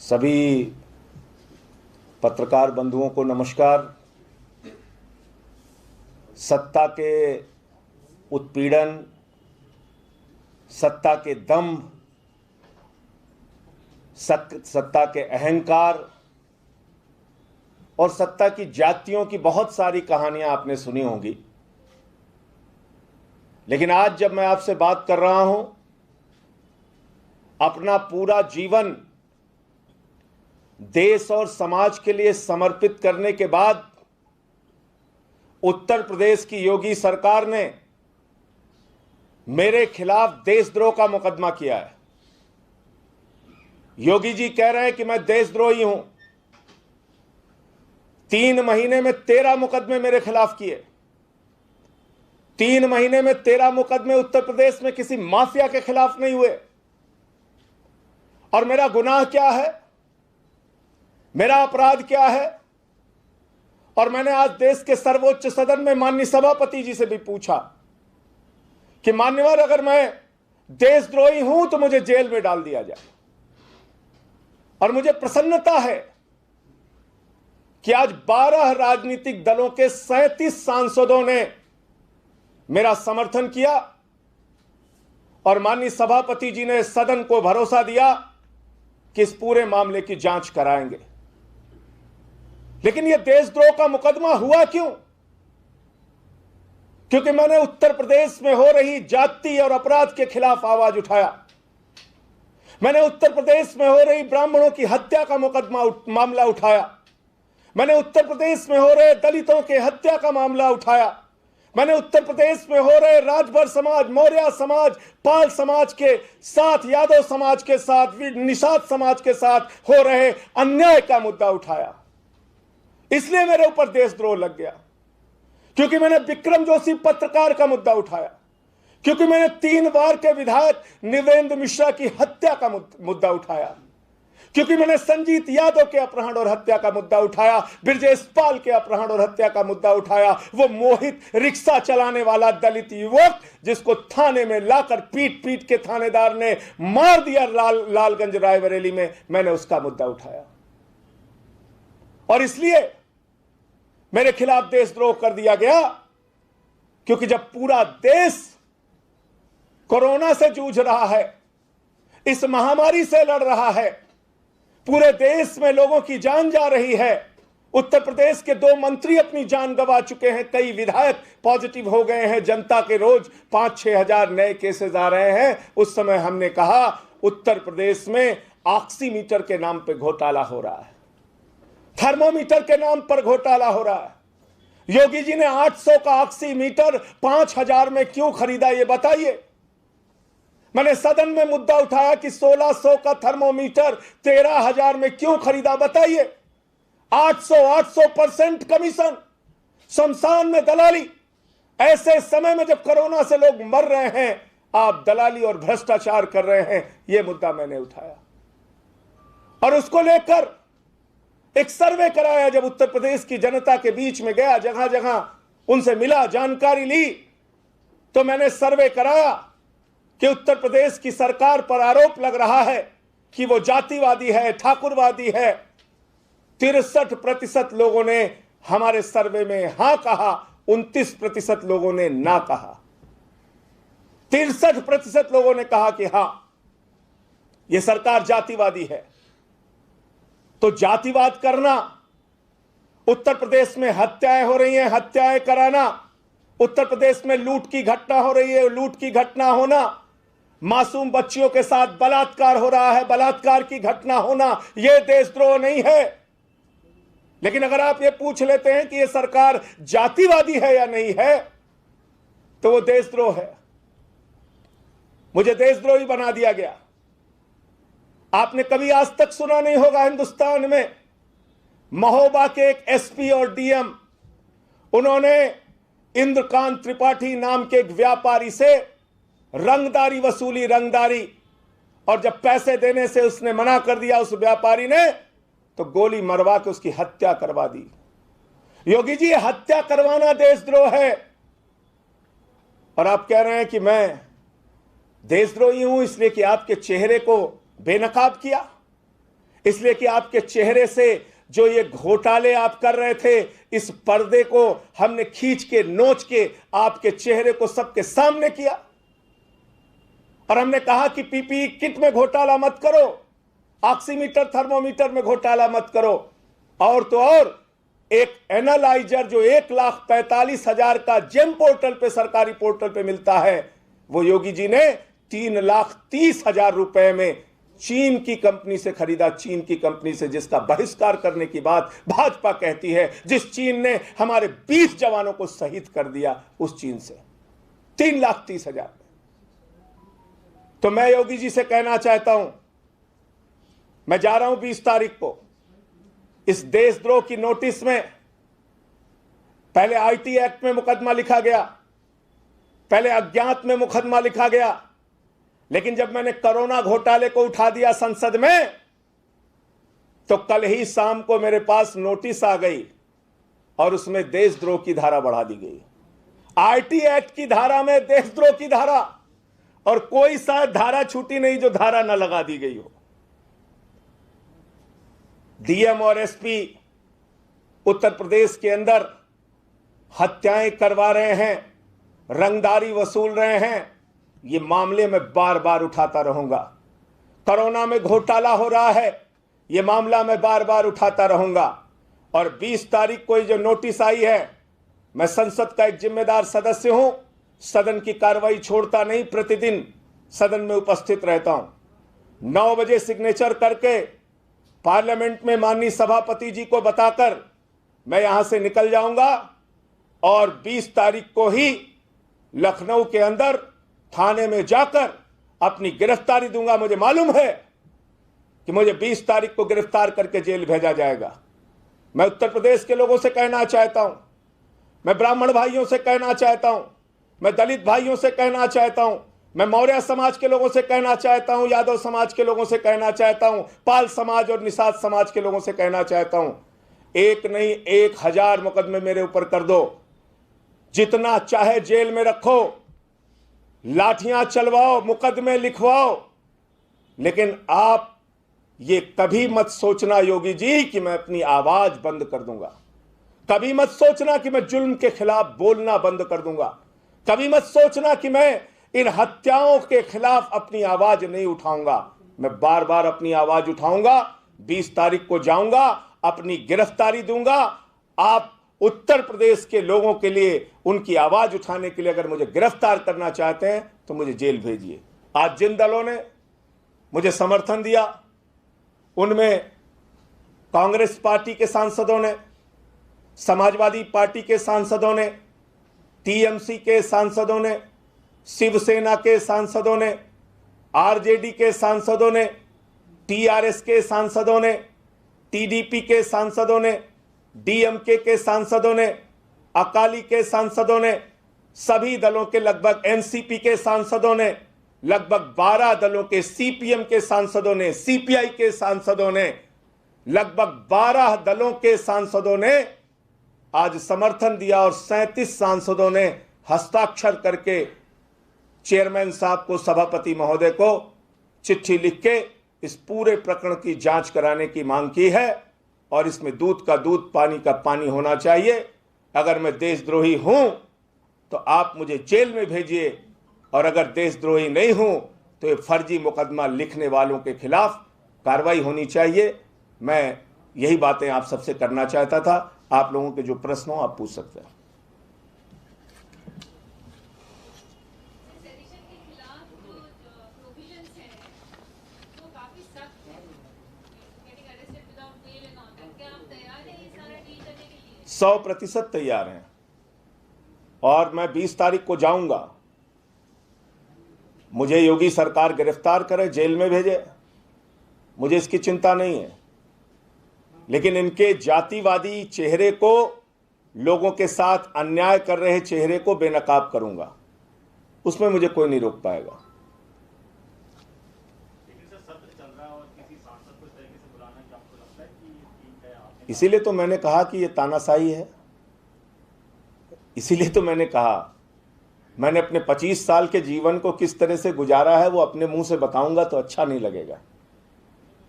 सभी पत्रकार बंधुओं को नमस्कार। सत्ता के उत्पीड़न, सत्ता के दंभ, सत्ता के अहंकार और सत्ता की जातियों की बहुत सारी कहानियां आपने सुनी होंगी। लेकिन आज जब मैं आपसे बात कर रहा हूं, अपना पूरा जीवन देश और समाज के लिए समर्पित करने के बाद उत्तर प्रदेश की योगी सरकार ने मेरे खिलाफ देशद्रोह का मुकदमा किया है। योगी जी कह रहे हैं कि मैं देशद्रोही हूं। 3 महीने में 13 मुकदमे मेरे खिलाफ किए। 3 महीने में 13 मुकदमे उत्तर प्रदेश में किसी माफिया के खिलाफ नहीं हुए। और मेरा गुनाह क्या है, मेरा अपराध क्या है? और मैंने आज देश के सर्वोच्च सदन में माननीय सभापति जी से भी पूछा कि मान्यवर, अगर मैं देशद्रोही हूं तो मुझे जेल में डाल दिया जाए। और मुझे प्रसन्नता है कि आज 12 राजनीतिक दलों के 37 सांसदों ने मेरा समर्थन किया और माननीय सभापति जी ने सदन को भरोसा दिया कि इस पूरे मामले की जांच कराएंगे। लेकिन यह देशद्रोह का मुकदमा हुआ क्यों? क्योंकि मैंने उत्तर प्रदेश में हो रही जाति और अपराध के खिलाफ आवाज उठाया। मैंने उत्तर प्रदेश में हो रही ब्राह्मणों की हत्या का मामला उठाया। मैंने उत्तर प्रदेश में हो रहे दलितों के हत्या का मामला उठाया। मैंने उत्तर प्रदेश में हो रहे राजभर समाज, मौर्य समाज, पाल समाज के साथ, यादव समाज के साथ, निषाद समाज के साथ हो रहे अन्याय का मुद्दा उठाया। इसलिए मेरे ऊपर देशद्रोह लग गया। क्योंकि मैंने विक्रम जोशी पत्रकार का मुद्दा उठाया। क्योंकि मैंने 3 बार के विधायक निवेंद्र मिश्रा की हत्या का मुद्दा उठाया। क्योंकि मैंने संजीत यादव के अपहरण और हत्या का मुद्दा उठाया, ब्रजेश पाल के अपहरण और हत्या का मुद्दा उठाया। वो मोहित रिक्शा चलाने वाला दलित युवक जिसको थाने में लाकर पीट पीट के थानेदार ने मार दिया लालगंज रायबरेली में, मैंने उसका मुद्दा उठाया। और इसलिए मेरे खिलाफ देशद्रोह कर दिया गया। क्योंकि जब पूरा देश कोरोना से जूझ रहा है, इस महामारी से लड़ रहा है, पूरे देश में लोगों की जान जा रही है, उत्तर प्रदेश के 2 मंत्री अपनी जान गंवा चुके हैं, कई विधायक पॉजिटिव हो गए हैं, जनता के रोज 5-6 हजार नए केसेस आ रहे हैं, उस समय हमने कहा उत्तर प्रदेश में ऑक्सीमीटर के नाम पे घोटाला हो रहा है, थर्मोमीटर के नाम पर घोटाला हो रहा है। योगी जी ने 800 का ऑक्सीमीटर 5000 में क्यों खरीदा, ये बताइए। मैंने सदन में मुद्दा उठाया कि 1600 का थर्मोमीटर 13000 में क्यों खरीदा, बताइए। 800% कमीशन, शमशान में दलाली। ऐसे समय में जब कोरोना से लोग मर रहे हैं, आप दलाली और भ्रष्टाचार कर रहे हैं, यह मुद्दा मैंने उठाया। और उसको लेकर एक सर्वे कराया। जब उत्तर प्रदेश की जनता के बीच में गया, जगह जगह उनसे मिला, जानकारी ली, तो मैंने सर्वे कराया कि उत्तर प्रदेश की सरकार पर आरोप लग रहा है कि वो जातिवादी है, ठाकुरवादी है। 63% लोगों ने हमारे सर्वे में हां कहा, 29% लोगों ने ना कहा। 63% लोगों ने कहा कि हां, यह सरकार जातिवादी है। तो जातिवाद करना, उत्तर प्रदेश में हत्याएं हो रही हैं, हत्याएं कराना, उत्तर प्रदेश में लूट की घटना हो रही है, लूट की घटना होना, मासूम बच्चियों के साथ बलात्कार हो रहा है, बलात्कार की घटना होना, यह देशद्रोह नहीं है। लेकिन अगर आप यह पूछ लेते हैं कि यह सरकार जातिवादी है या नहीं है, तो वो देशद्रोह है। मुझे देशद्रोही बना दिया गया। आपने कभी आज तक सुना नहीं होगा हिंदुस्तान में, महोबा के एक एसपी और डीएम, उन्होंने इंद्रकांत त्रिपाठी नाम के एक व्यापारी से रंगदारी वसूली, रंगदारी। और जब पैसे देने से उसने मना कर दिया उस व्यापारी ने, तो गोली मरवा के उसकी हत्या करवा दी। योगी जी, हत्या करवाना देशद्रोह है। और आप कह रहे हैं कि मैं देशद्रोही हूं इसलिए कि आपके चेहरे को बेनकाब किया। इसलिए कि आपके चेहरे से जो ये घोटाले आप कर रहे थे, इस पर्दे को हमने खींच के नोच के आपके चेहरे को सबके सामने किया और हमने कहा कि पीपीई किट में घोटाला मत करो, ऑक्सीमीटर थर्मोमीटर में घोटाला मत करो। और तो और एक एनालाइजर जो 1,45,000 का जेम पोर्टल पे, सरकारी पोर्टल पे मिलता है, वो योगी जी ने 3,30,000 रुपए में चीन की कंपनी से खरीदा। चीन की कंपनी से, जिसका बहिष्कार करने की बात भाजपा कहती है, जिस चीन ने हमारे 20 जवानों को शहीद कर दिया, उस चीन से 3,30,000। तो मैं योगी जी से कहना चाहता हूं, मैं जा रहा हूं 20 तारीख को। इस देशद्रोह की नोटिस में पहले आईटी एक्ट में मुकदमा लिखा गया, पहले अज्ञात में मुकदमा लिखा गया, लेकिन जब मैंने कोरोना घोटाले को उठा दिया संसद में, तो कल ही शाम को मेरे पास नोटिस आ गई और उसमें देशद्रोह की धारा बढ़ा दी गई। आईटी एक्ट की धारा में देशद्रोह की धारा, और कोई शायद धारा छूटी नहीं जो धारा न लगा दी गई हो। डीएम और एसपी उत्तर प्रदेश के अंदर हत्याएं करवा रहे हैं, रंगदारी वसूल रहे हैं। ये मामले में बार बार उठाता रहूंगा। कोरोना में घोटाला हो रहा है, ये मामला मैं बार बार उठाता रहूंगा। और 20 तारीख को जो नोटिस आई है, मैं संसद का एक जिम्मेदार सदस्य हूं, सदन की कार्रवाई छोड़ता नहीं, प्रतिदिन सदन में उपस्थित रहता हूं। 9 बजे सिग्नेचर करके पार्लियामेंट में माननीय सभापति जी को बताकर मैं यहां से निकल जाऊंगा और 20 तारीख को ही लखनऊ के अंदर थाने में जाकर अपनी गिरफ्तारी दूंगा। मुझे मालूम है कि मुझे 20 तारीख को गिरफ्तार करके जेल भेजा जाएगा। मैं उत्तर प्रदेश के लोगों से कहना चाहता हूं, मैं ब्राह्मण भाइयों से कहना चाहता हूं, मैं दलित भाइयों से कहना चाहता हूं, मैं मौर्य समाज के लोगों से कहना चाहता हूं, यादव समाज के लोगों से कहना चाहता हूं, पाल समाज और निषाद समाज के लोगों से कहना चाहता हूं, एक नहीं 1,000 मुकदमे मेरे ऊपर कर दो, जितना चाहे जेल में रखो, लाठियां चलवाओ, मुकदमे लिखवाओ, लेकिन आप ये कभी मत सोचना योगी जी कि मैं अपनी आवाज बंद कर दूंगा। कभी मत सोचना कि मैं जुल्म के खिलाफ बोलना बंद कर दूंगा। कभी मत सोचना कि मैं इन हत्याओं के खिलाफ अपनी आवाज नहीं उठाऊंगा। मैं बार बार अपनी आवाज उठाऊंगा। 20 तारीख को जाऊंगा, अपनी गिरफ्तारी दूंगा। आप उत्तर प्रदेश के लोगों के लिए, उनकी आवाज उठाने के लिए अगर मुझे गिरफ्तार करना चाहते हैं तो मुझे जेल भेजिए। आज जिन दलों ने मुझे समर्थन दिया, उनमें कांग्रेस पार्टी के सांसदों ने, समाजवादी पार्टी के सांसदों ने, टीएमसी के सांसदों ने, शिवसेना के सांसदों ने, आरजेडी के सांसदों ने, टीआरएस के सांसदों ने, टीडीपी के सांसदों ने, डीएमके के सांसदों ने, अकाली के सांसदों ने, सभी दलों के लगभग एनसीपी के सांसदों ने, लगभग 12 दलों के सीपीएम के सांसदों ने, सीपीआई के सांसदों ने, लगभग 12 दलों के सांसदों ने आज समर्थन दिया और 37 सांसदों ने हस्ताक्षर करके चेयरमैन साहब को, सभापति महोदय को चिट्ठी लिख के इस पूरे प्रकरण की जांच कराने की मांग की है। और इसमें दूध का दूध, पानी का पानी होना चाहिए। अगर मैं देशद्रोही हूं तो आप मुझे जेल में भेजिए, और अगर देशद्रोही नहीं हूं तो ये फर्जी मुकदमा लिखने वालों के खिलाफ कार्रवाई होनी चाहिए। मैं यही बातें आप सबसे करना चाहता था। आप लोगों के जो प्रश्न हो आप पूछ सकते हैं। के खिलाफ जो प्रोविजंस हैं वो काफी सख्त है, getting arrested without bail and all that. क्या आप तैयार हैं ये सारा डील करने के लिए? 100% तैयार हैं। और मैं 20 तारीख को जाऊंगा। मुझे योगी सरकार गिरफ्तार करे, जेल में भेजे, मुझे इसकी चिंता नहीं है। लेकिन इनके जातिवादी चेहरे को, लोगों के साथ अन्याय कर रहे चेहरे को बेनकाब करूंगा, उसमें मुझे कोई नहीं रोक पाएगा। इसीलिए तो मैंने कहा कि ये तानाशाही है। इसीलिए तो मैंने कहा, मैंने अपने 25 साल के जीवन को किस तरह से गुजारा है वो अपने मुंह से बताऊंगा तो अच्छा नहीं लगेगा।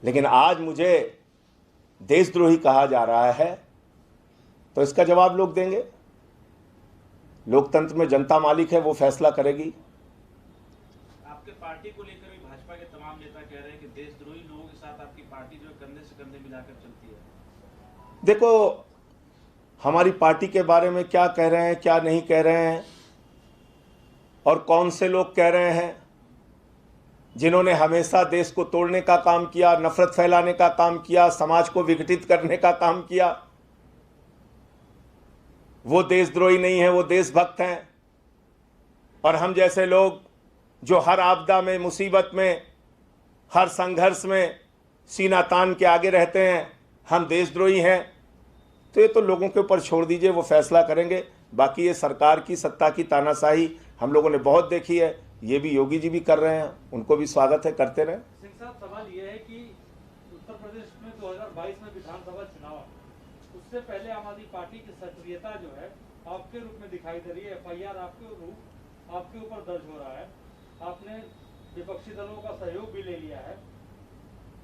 लेकिन आज मुझे देशद्रोही कहा जा रहा है, तो इसका जवाब लोग देंगे। लोकतंत्र में जनता मालिक है, वो फैसला करेगी। आपके पार्टी को लेकर भी भाजपा के तमाम नेता कह रहे हैं कि देशद्रोही लोगों के साथ आपकी पार्टी जो है कंधे से कंधे मिलाकर चलती है। देखो, हमारी पार्टी के बारे में क्या कह रहे हैं, क्या नहीं कह रहे हैं, और कौन से लोग कह रहे हैं जिन्होंने हमेशा देश को तोड़ने का काम किया, नफरत फैलाने का काम किया, समाज को विघटित करने का काम किया, वो देशद्रोही नहीं है, वो देशभक्त हैं। और हम जैसे लोग जो हर आपदा में, मुसीबत में, हर संघर्ष में सीना तान के आगे रहते हैं, हम देशद्रोही हैं। तो ये तो लोगों के ऊपर छोड़ दीजिए, वो फैसला करेंगे। बाकी ये सरकार की सत्ता की तानाशाही हम लोगों ने बहुत देखी है, ये भी योगी जी भी कर रहे हैं, उनको भी स्वागत है, करते रहे। सिंह साहब, सवाल ये है कि उत्तर प्रदेश में 2022 में विधानसभा चुनाव, उससे पहले आम आदमी पार्टी की सक्रियता जो है आपके रूप में दिखाई दे रही है। FIR आपके ऊपर दर्ज हो रहा है, आपने विपक्षी दलों का सहयोग भी ले लिया है।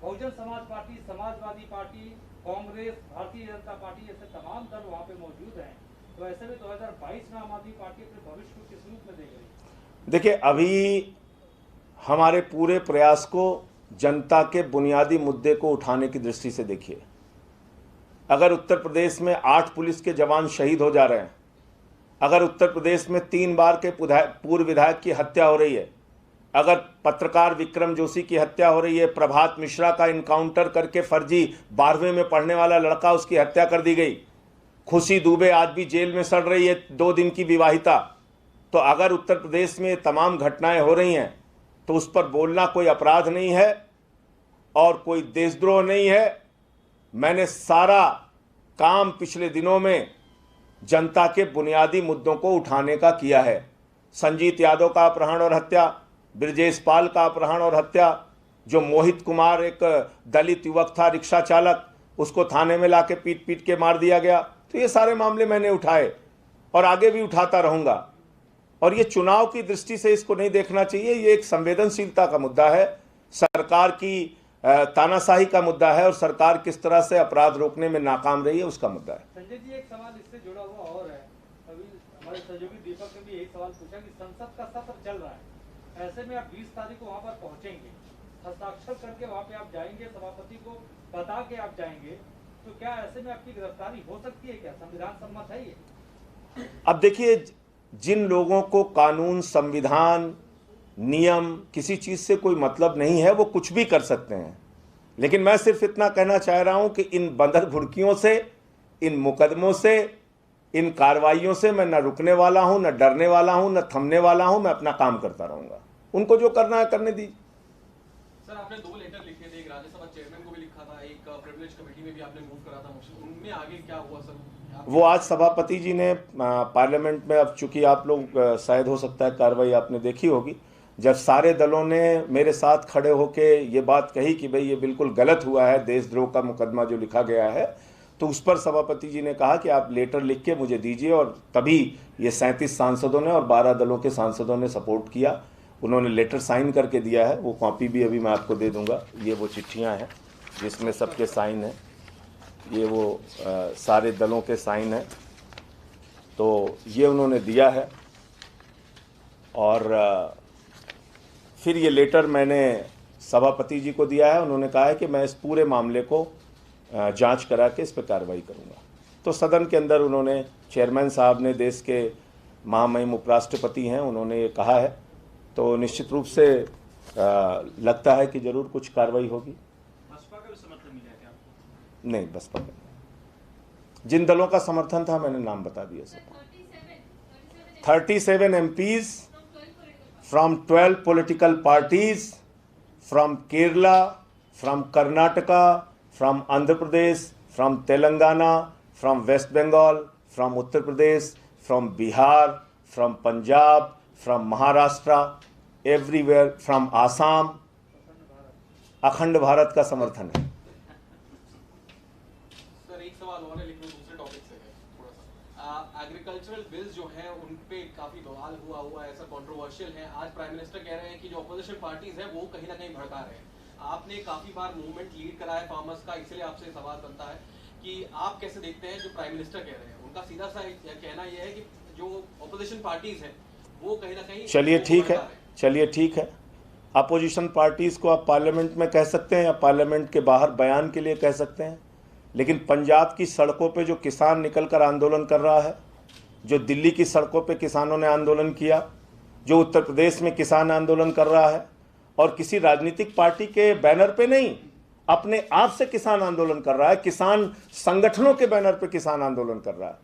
Bahujan Samaj party, Samajwadi party, Congress, Bharatiya Janata party जैसे तमाम दल वहाँ पे मौजूद हैं। तो ऐसे में 2022 में आम आदमी पार्टी अपने भविष्य को किस रूप में देख रही है? देखिए, अभी हमारे पूरे प्रयास को जनता के बुनियादी मुद्दे को उठाने की दृष्टि से देखिए। अगर उत्तर प्रदेश में 8 पुलिस के जवान शहीद हो जा रहे हैं, अगर उत्तर प्रदेश में 3 बार के पूर्व विधायक की हत्या हो रही है, अगर पत्रकार विक्रम जोशी की हत्या हो रही है, प्रभात मिश्रा का इनकाउंटर करके फर्जी 12वीं में पढ़ने वाला लड़का, उसकी हत्या कर दी गई, खुशी दुबे आज भी जेल में सड़ रही है, 2 दिन की विवाहिता। तो अगर उत्तर प्रदेश में तमाम घटनाएं हो रही हैं तो उस पर बोलना कोई अपराध नहीं है और कोई देशद्रोह नहीं है। मैंने सारा काम पिछले दिनों में जनता के बुनियादी मुद्दों को उठाने का किया है। संजीत यादव का अपहरण और हत्या, ब्रजेश पाल का अपहरण और हत्या, जो मोहित कुमार एक दलित युवक था, रिक्शा चालक, उसको थाने में लाके पीट पीट के मार दिया गया। तो ये सारे मामले मैंने उठाए और आगे भी उठाता रहूंगा। और ये चुनाव की दृष्टि से इसको नहीं देखना चाहिए, ये एक संवेदनशीलता का मुद्दा है, सरकार की तानाशाही का मुद्दा है और सरकार किस तरह से अपराध रोकने में नाकाम रही है उसका मुद्दा है। संजय जी, एक सवाल इससे जुड़ा हुआ और है। अभी हमारे सहयोगी दीपक ने भी एक सवाल पूछा कि संसद का सत्र चल रहा है, ऐसे में आप 20 तारीख को वहाँ पर पहुंचेंगे, हस्ताक्षर करके वहाँ पे आप जाएंगे, सभापति को बता के आप जाएंगे, तो क्या ऐसे में आपकी गिरफ्तारी हो सकती है? क्या संविधान सम्मत है ये? अब देखिए, जिन लोगों को कानून, संविधान, नियम, किसी चीज से कोई मतलब नहीं है, वो कुछ भी कर सकते हैं। लेकिन मैं सिर्फ इतना कहना चाह रहा हूं कि इन बंदर भुड़कियों से, इन मुकदमों से, इन कार्रवाइयों से मैं न रुकने वाला हूं, न डरने वाला हूं, न थमने वाला हूं। मैं अपना काम करता रहूंगा, उनको जो करना है करने दीजिए। सर, आपने 2 लेटर लिखे थे, एक राज्यसभा चेयरमैन को भी लिखा था, एक प्रिविलेज कमेटी में भी आपने मूव करा था मोशन, उनमें आगे क्या हुआ सर? वो आज सभापति जी ने पार्लियामेंट में, अब चूंकि आप लोग शायद हो सकता है कार्रवाई आपने देखी होगी, जब सारे दलों ने मेरे साथ खड़े होके ये बात कही कि भाई ये बिल्कुल गलत हुआ है, देशद्रोह का मुकदमा जो लिखा गया है, तो उस पर सभापति जी ने कहा कि आप लेटर लिख के मुझे दीजिए। और तभी ये 37 सांसदों ने और 12 दलों के सांसदों ने सपोर्ट किया। उन्होंने लेटर साइन करके दिया है, वो कॉपी भी अभी मैं आपको दे दूंगा। ये वो चिट्ठियाँ हैं जिसमें सबके साइन हैं, ये वो सारे दलों के साइन हैं, तो ये उन्होंने दिया है। और फिर ये लेटर मैंने सभापति जी को दिया है, उन्होंने कहा है कि मैं इस पूरे मामले को जांच करा के इस पर कार्रवाई करूंगा। तो सदन के अंदर उन्होंने, चेयरमैन साहब ने देश के महामहिम उपराष्ट्रपति हैं, उन्होंने ये कहा है, तो निश्चित रूप से लगता है कि जरूर कुछ कार्रवाई होगी। बसपा का भी समर्थन मिला क्या आपको? नहीं, बसपा का नहीं। जिन दलों का समर्थन था मैंने नाम बता दिया sir. 37 MPs from 12 political parties, from Kerala, from Karnataka, from Andhra Pradesh, from Telangana, from West Bengal, from Uttar Pradesh, from Bihar, from Punjab, from Maharashtra, everywhere, from Assam, अखंड भारत का समर्थन है। सर, एक सवाल और है, लेकिन दूसरे टॉपिक से है थोड़ा सा। एग्रीकल्चरल बिल्स जो हैं उन पे काफी बवाल हुआ है, ऐसा कंट्रोवर्शियल है। आज प्राइम मिनिस्टर कह रहे हैं कि जो अपोजिशन पार्टीज हैं वो कहीं ना कहीं भड़का रहे हैं। आपने काफी बार मूवमेंट लीड करा है फार्मर्स का, इसलिए आपसे सवाल बनता है कि आप कैसे देखते हैं जो प्राइम मिनिस्टर कह रहे हैं, उनका सीधा सा कहना यह है कि जो ऑपोजिशन पार्टीज हैं वो कहीं ना कहीं चलिए ठीक है, अपोजिशन पार्टीज को आप पार्लियामेंट में कह सकते हैं या पार्लियामेंट के बाहर बयान के लिए कह सकते हैं, लेकिन पंजाब की सड़कों पे जो किसान निकलकर आंदोलन कर रहा है, जो दिल्ली की सड़कों पे किसानों ने आंदोलन किया, जो उत्तर प्रदेश में किसान आंदोलन कर रहा है, और किसी राजनीतिक पार्टी के बैनर पे नहीं, अपने आप से किसान आंदोलन कर रहा है, किसान संगठनों के बैनर पे किसान आंदोलन कर रहा है।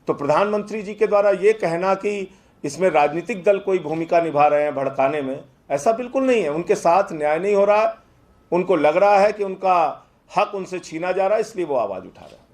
तो प्रधानमंत्री जी के द्वारा ये कहना कि इसमें राजनीतिक दल कोई भूमिका निभा रहे हैं भड़काने में, ऐसा बिल्कुल नहीं है। उनके साथ न्याय नहीं हो रहा है, उनको लग रहा है कि उनका हक उनसे छीना जा रहा है, इसलिए वो आवाज़ उठा रहे हैं।